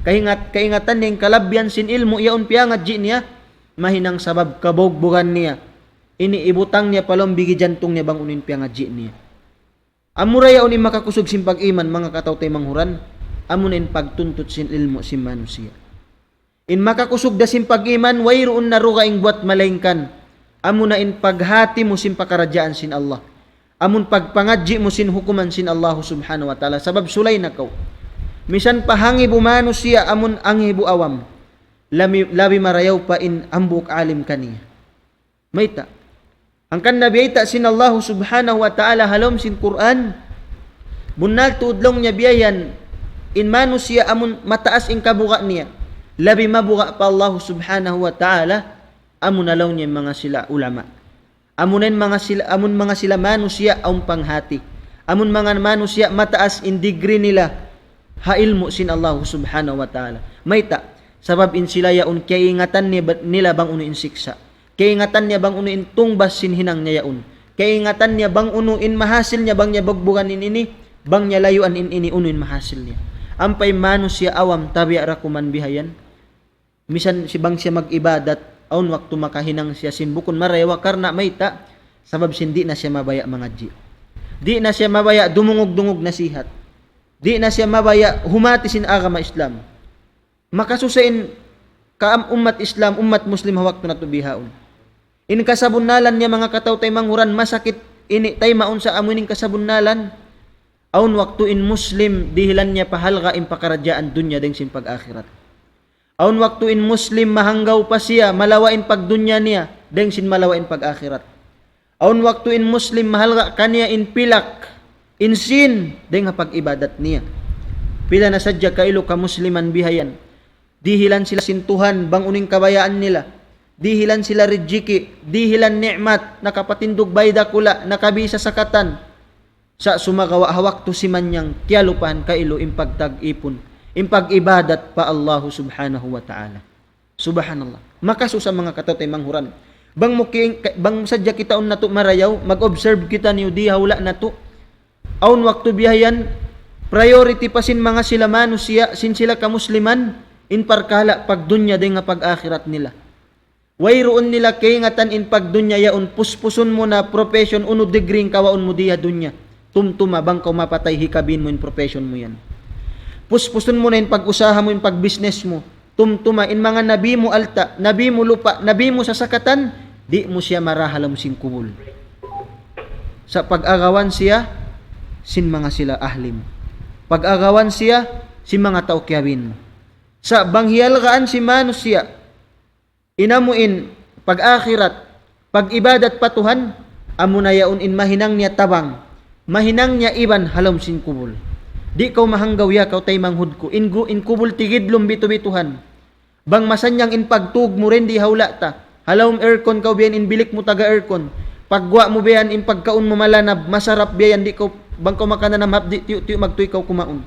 Kaingatan niya yung kalabyan sin ilmu yaon piyangadji niya. Mahinang sabab kabogbugan niya. Iniibutang niya palong bigi jantong niya bang unin piyangadji niya. Amuray yaon in makakusog sin pag-iman mga katawtay manghuran. Amunin pagtuntut sin ilmu sin manusia. In makakusog da sin pag-iman, wayroon na ruga ing buat malengkan. Amuna in paghati mo sin pakaradyaan sin Allah. Amun pagpangadji mo sin hukuman sin Allah subhanahu wa ta'ala. Sabab sulay na kaw. Misan pahangi bumano siya amun anghi bu awam. Labi marayaw pa in ambuk alim kaniya. Mayta. Ang kan nabiyayta sin Allah subhanahu wa ta'ala halom sin Quran. Bunal tuudlong niya biyayan. In manusia amun mataas in kabuka niya. Labi mabuka pa Allah subhanahu wa ta'ala. Amun alaw niya mga sila ulama. Amun mga sila manusia ang panghati. Amun mga manusia mataas in degree nila. Hailmu sin Allah subhanahu wa ta'ala. Mayta. Sabab in sila yaon kaingatan nila bang unuin siksa. Kaingatan niya bang unuin tungbas sinhinang niya yaon. Kaingatan niya bang unuin mahasil niya bang niya bagbugan ini. Bang niya layuan ini unuin mahasil niya. Ampay manusia awam tabi arakuman bihayan. Misan si bang siya mag-ibadat. Aun waktu makahinang siya sinbukon marayawa karna mayta. Sabab sindi na siya mabaya mga ji. Di na siya mabaya dumungog-dungog nasihat. Di na siya mabaya humati sin agama Islam. Makasusain kaam umat Islam, umat Muslim hawak to natubihaon. In kasabunnalan niya mga katawtay manghuran masakit ini tay maun sa amuning kasabunnalan. Aun waktu in Muslim dihilan niya pahalga in pakaradyaan dunya deng sin pag-akhirat. Aun waktu in Muslim mahanggaw pa siya malawain pagdunya niya deng sin malawain pag-akhirat. Aun waktu in Muslim mahalga kaniya in pilak in sin deng pag-ibadat niya. Pila na sadya kailo ka Musliman bihayan. Dihilan sila sintuhan bang uning kabayaan nila. Dihilan sila rijiki, dihilan ni'mat, nakapatindog bayda kula, nakabisa sakatan. Sa sumagawa hawak to si manyang tiyalupan kailo impagtag-ipon, impag-ibadat pa Allah subhanahu wa ta'ala. Subhanallah. Makaso sa mga katotay manghuran. Bang sadya kita nato marayaw, mag-observe kita niyo di hawla nato. Aun waktu bihayan, priority pa sin mga sila manusia, sin sila ka musliman, in parkala pagdunya din nga pag-akhirat nila. Wayroon nila kaingatan in pagdunya yaon puspuson mo na profession uno degree kawaon mo diya dunya. Tumtuma bang ka mapatay hikabin mo in profession mo yan. Puspuson mo na in pag-usaha mo in pag-business mo. Tumtuma in mga nabi mo alta, nabi mo lupa, nabi mo sa sakatan, di mo siya marahalam sin kubul. Sa pag-agawan siya, sin mga sila ahlim. Pag-agawan siya, sin mga tao kiyawin mo. Sa banghiyalgaan si manusia, inamuin pag-akhirat, pag-ibadat patuhan, amunayaon in mahinang niya tabang, mahinang niya iban halom sin kubul. Di kaw mahanggaw ya kaw tay manghud ko, in kubul tigidlom bitu-bituhan. Bang masanyang in pagtug mo rin di hawla ta, halawm aircon kaw biyan in bilik mo taga aircon. Pagwa mo biyan in pagkaon mo malanab, masarap biyan di kaw bang kaw makananam di tiyo magtuy kaw kumaon.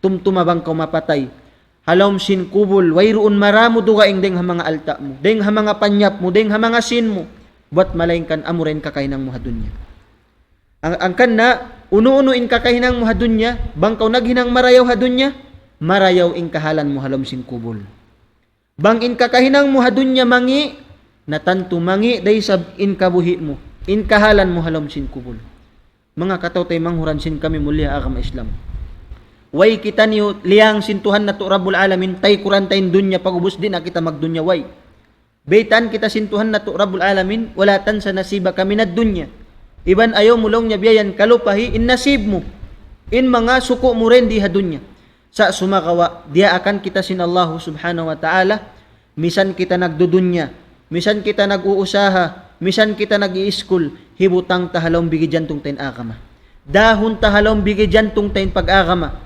Tumtuma bang kaw mapatay. Halom sin kubul, wayroon maramo dugaing deng ha mga alta mo, deng ha mga panyap mo, deng ha mga sin mo, buat malaingkan amuren kakainang mo hadunya. Ang kanna, uno-uno in kakahinang mo hadunya, bang kaw naghinang marayaw hadunya, marayaw in kahalan mo halom sin kubul. Bang in kakahinang mo hadunya mangi, natanto mangi day sab in kabuhi mo, in kahalan mo halom sin kubul. Mga katawtay manghuran sin kami muli agama Islam. Way kita niyo liyang sintuhan na to Rabbul Alamin tay kurantayin dunya pagubos din na kita magdunya way. Beitan kita sintuhan na to Rabbul Alamin walatan sa nasiba kami na dunya. Iban ayaw mulong niya biyayan kalupahi in nasib mo. In mga suko mo rin diha dunya. Sa sumakawa, diya akan kita sin Allah subhanahu wa ta'ala, misan kita nagdudunya, misan kita nag-uusaha, misan kita nag-i-school, hibutang tahalong bigidyan tung tayin agama. Dahon tahalong bigidyan tung tayin pag-agama.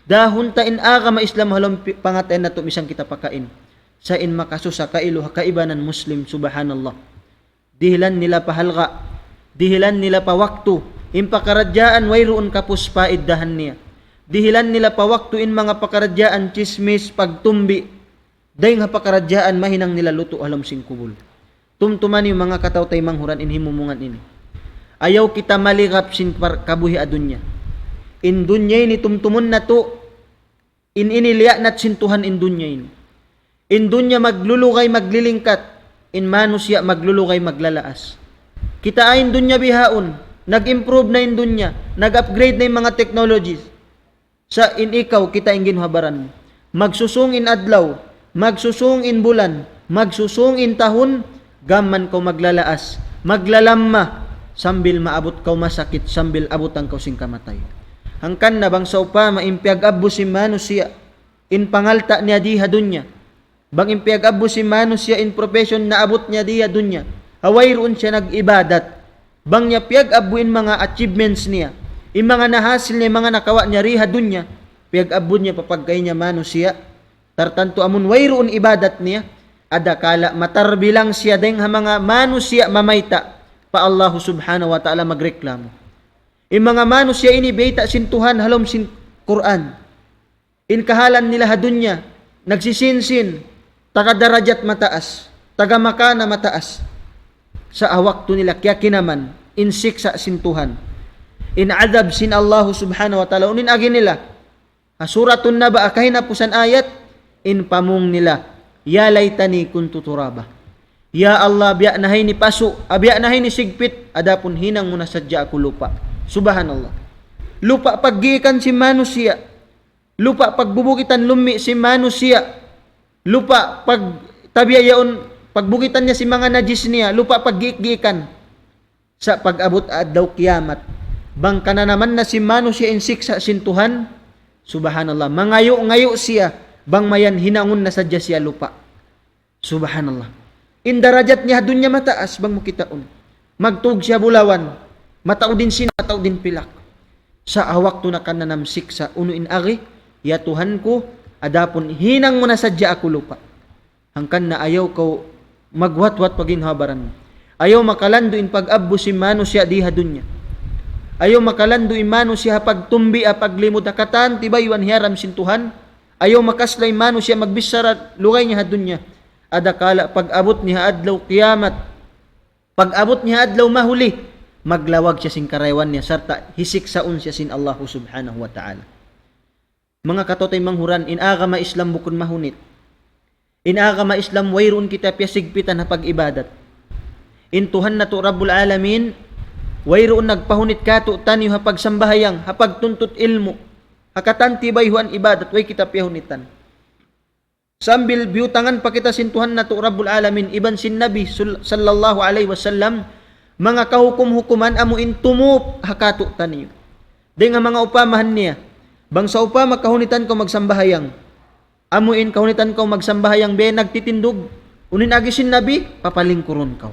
Dahon tayin agama Islam halong pangatain na to misan kita pakain. Sa in makasusa kailo kaibanan Muslim subhanallah. Dihilan nila pahalga, dihilan nila pa waktu, impakaradyaan wayroon kapus paiddahan niya. Dihilan nila pa waktu in mga pakaradyaan chismis pagtumbi. Dahil nga pakaradyaan mahinang nila luto alam sing kubul. Tumtuman yung mga katawtay manghuran in himumungan ini. Ayaw kita maligap sin kabuhi adunya. In dunya ini tumtumun na to, in iniliya nat sintuhan in dunya ini. In dunya maglulugay maglilingkat, in manusya maglulugay maglalaas. Kita ayin dunya bihaon, nag-improve na in dunya, nag-upgrade na yung mga technologies. Sa in ikaw, kita ingin habaran mo. Magsusung in adlaw, magsusung in bulan, magsusung in tahon, gaman kau maglalaas, maglalamma, sambil maabot kau masakit, sambil abotang kau sing kamatay. Hangkan na bang sa upa, maimpiag abbo si manusya, in pangalta niya diha dunya. Bang impiag abbo si manusya in profession na abot niya diha dunya. Haway roon siya nag-ibadat. Bang niya piag abbo in mga achievements niya. In mga nahasil niya, mga nakawa niya riha dunya, piag abbo niya papagkay niya manusya. Tartanto amun way roon ibadat niya. Adakala matarbilang siya deng ha mga manusya mamayta pa Allah subhanahu wa ta'ala magreklamo. In mga manusya ini beta sintuhan halom sin Quran. In kahalan nila hadunya, nagsisinsin, taga darajat mataas, taga makana mataas. Sa awak to nila kaya kinaman, in siksa sintuhan. In adab sin Allah subhanahu wa ta'ala, unin agi nila. Suratun naba, akahin na pusan ayat, in pamung nila, ya laytani kuntu turaba. Ya Allah, biya nahay ni paso, biya nahay ni sigpit, adapun hinang muna sadya ako lupa. Subhanallah. Lupa paggikan si manusya. Lupa pagbubukitan lumi si manusya. Lupa pag tabiyayon, pagbukitan niya si mga najis niya. Lupa paggikan sa pag-abot adlaw kiyamat. Bang kana naman na si manusya in siksa sintuhan. Subhanallah. Mangayo-ngayo siya. Bang mayan hinangon na sadya siya lupa. Subhanallah. In darajat niya dunya mataas bang mo kitaon. Magtug siya bulawan. Matao din sin, matao din pilak. Sa awak to na kananam siksa unuin agi, ya Tuhan ko, adapon hinang mo na sadya ako lupa. Hangkan na ayaw ko magwat-wat paginhabaran. Ayaw makalando in pag-abbo si manusya diha dunya. Ayaw makalando in manusya pagtumbi a paglimod akatan tibaywan hiaram sintuhan. Ayaw makaslay manusya magbisara lugay niya dunya. Adakala pag-abot niya adlaw kiyamat. Pag-abot niya adlaw mahuli, maglawag siya sin karaywan niya sarta hisiksaon siya sin Allah subhanahu wa ta'ala. Mga katotay manghuran, inagama Islam bukod mahunit. Inagama Islam wayroon kita piyasigpitan na pag-ibadat. Intuhan na to Rabbul Alamin, wayroon nagpahunit kato tanyo hapag sambahayang, hapag tuntut ilmo, hakatanti bayhuan ibadat, way kita piyahunitan. Sambil biutangan pa kita sintuhan na to Rabbul Alamin, iban sin Nabi sallallahu alaihi wasallam, mga kahukum-hukuman amuin tumup hakato tanyo. Di nga mga upamahan niya, bang sa upama kahunitan ko magsambahayang, amuin kahunitan ko magsambahayang be nagtitindog, unin agisin Nabi, papalingkuron ka.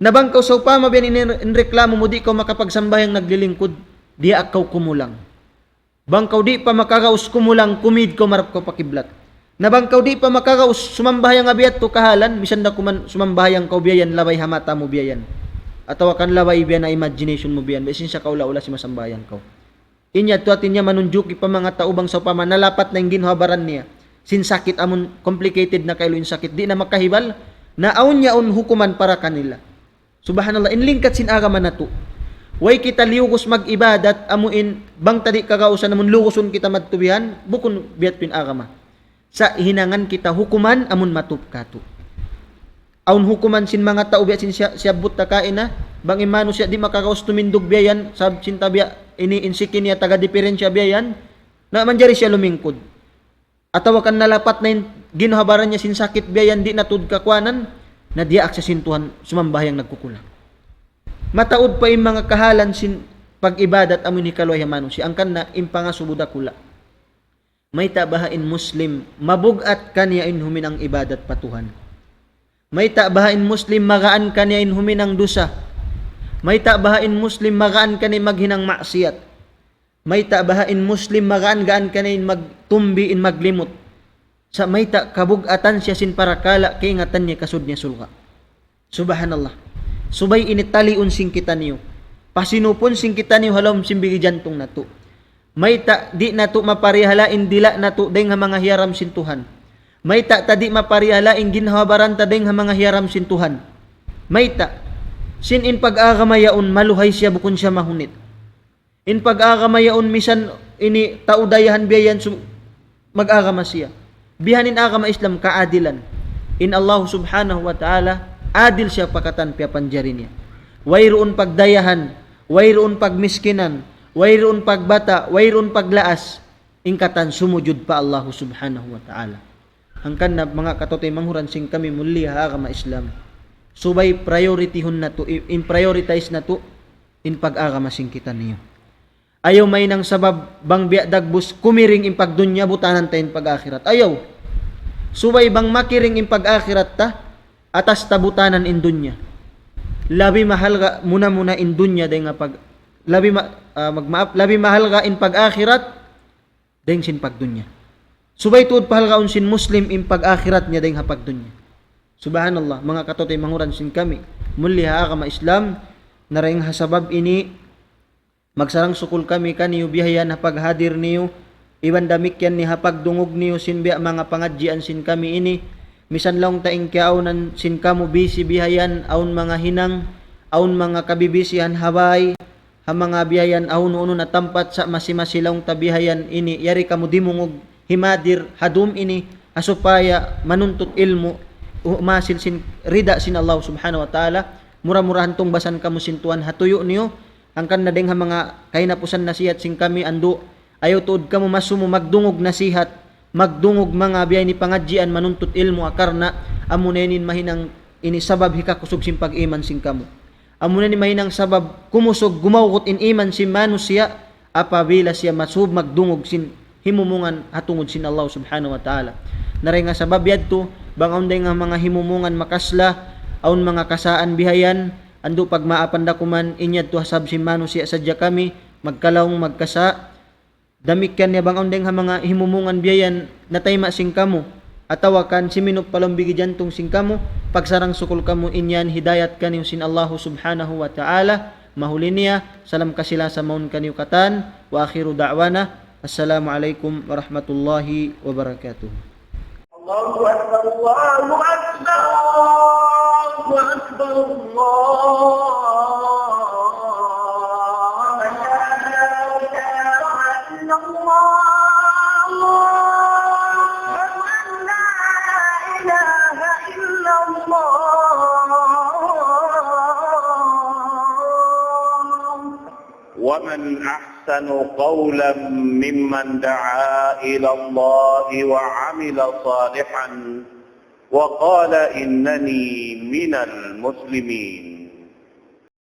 Nabang ka sa upama be inreklamo mo di ka makapagsambahayang naglilingkod, di akaw kumulang. Bang ka di pa makagaus kumulang, kumid ko marap ko pakiblat. Nabangkaw di pa makakaus, sumambahayang abiyat to kahalan, misan na kuman sumambahayang kau biyayan, labay hamata mo biyayan. Atawa kan labay biyan na imagination mo biyan, besin siya kaula-ula si masambahayang kau. Inya to atin niya manunjuki pa mga taubang sa upama, nalapat na yung ginhabaran niya. Sin sakit amon complicated na kailo yung sakit, di na makahibal, na aun niya un hukuman para kanila. Subhanallah, inlingkat sin agaman na to. Way kita liugos mag-ibadat, amuin, bang tadi kakausan namun lugoson kita magtubihan, bukon biyat pin agama. Sa hinangan kita hukuman amun matup kato. Aun hukuman sin mga tao biya sin siyabot ta kain na bang imano siya di makakaus tumindog biyan sab sin tabya ini insikin niya taga diferensya biyan na manjari siya lumingkod. Atawa kan nalapat na ginhabaran niya sin sakit biyan di natud kakwanan na diya aksa sintuhan sumambahayang nagkukulang. mataod pa yung mga kahalan sin pag-ibadat amun ni kaloy hamano si angkan na impanga subuda kula. May tabahain Muslim mabugat kaniyain huminang ibadat patuhan. May tabahain Muslim magaan kaniyain huminang dusa. May tabahain Muslim magaan kani maghinang maksiat. May tabahain Muslim magaan-gaan kaniin magtumbi in maglimot. Sa may ta kabugatan siya sin parakala kay ingatan niya kasud niya sulka. Subhanallah. Subay initaliun sing kita niyo. Pasinupon sing kita niyo halom simbigi jantong nato. May ta di nato maparihalain dila nato deng nga mga hiyaram sin Tuhan. May ta tadi maparihalain ginhabaran ta deng nga mga hiyaram sin Tuhan. May ta sin in pag-agamayaon maluhay siya bukon siya mahunit. In pag-agamayaon misan ini taudayahan biyayan mag-agama siya. Bihanin agama Islam kaadilan. In Allah subhanahu wa ta'ala, adil siya pakatan piyapanjari niya. Wayroon pagdayahan, wayroon pagmiskinan, wayroon pagbata, wayroon paglaas, ingkatan sumujud pa Allah subhanahu wa ta'ala. Hangkan na mga katotoy manghuran sing kami muli agama Islam. Subay prioritihon na to, in prioritize na to, in pag-agama sing kita niyo. Ayaw may nang sabab bang biadagbus kumiring in pagdunya butanan tayo pag-akhirat. Ayaw. Subay bang makiring in pag-akhirat ta atas tabutanan in dunya. Labi mahal ga muna in dunya day nga pag labi mahal ga in pag-akhirat deng sin pagdunya. Subay tuod pahal ga sin Muslim in pag-akhirat niya day nga pagdunya. Subhanallah, mga katotoy manguran sin kami. Muli ha agama Islam narayng hasabab ini magsarang sukul kami kaniyo bihayan hapaghadir niyo iban damikyan ni hapagdungog niyo sinbiya mga pangadjian sin kami ini misan lang taing kiaunan sin kamo bisi bihayan aun mga hinang aun mga kabibisihan habay ha mga bihayan aun uno na tampat sa masimasilong tabihayan ini yari kamo dimungog himadir hadum ini asupaya manuntut ilmu umasil sin rida sin Allah subhanahu wa ta'ala mura-murahan tong basan kamo sintuan hatuyo niyo angkan na ding ha mga kainapusan nasihat sing kami ando ayaw tuod kamo masumo magdungog nasihat magdungog mga biyay ni pangadjian manuntut ilmu akarna amunenin mahinang ini sabab hikakusog sin pag-iman sing kamo amunenin mahinang sabab kumusog gumawkot in iman sin manusia apabila siya masub magdungog sin himumungan hatungod sin Allah subhanahu wa ta'ala naray nga sabab yadto bangaw day nga mga himumungan makasla aun mga kasaan bihayan ando pag maapanda kuman inyad to hasab si manusia sadya kami magkalawng magkasa damikyan niya bang ondeng ha mga himumungan biyayan natayma sing kamo atawakan si minop palombigi jantong sing kamo pagsarang sukul kamo inyan hidayat kaniyo sin Allah subhanahu wa ta'ala mahuli niya salam kasila sa maun kaniyo katan wa akhiru da'wana assalamu alaikum warahmatullahi wabarakatuh. Allahu akbar Allahu akbar Allahu akbar ومن أحسن قولا ممن دعا إلى الله وعمل صالحا وقال إنني من المسلمين.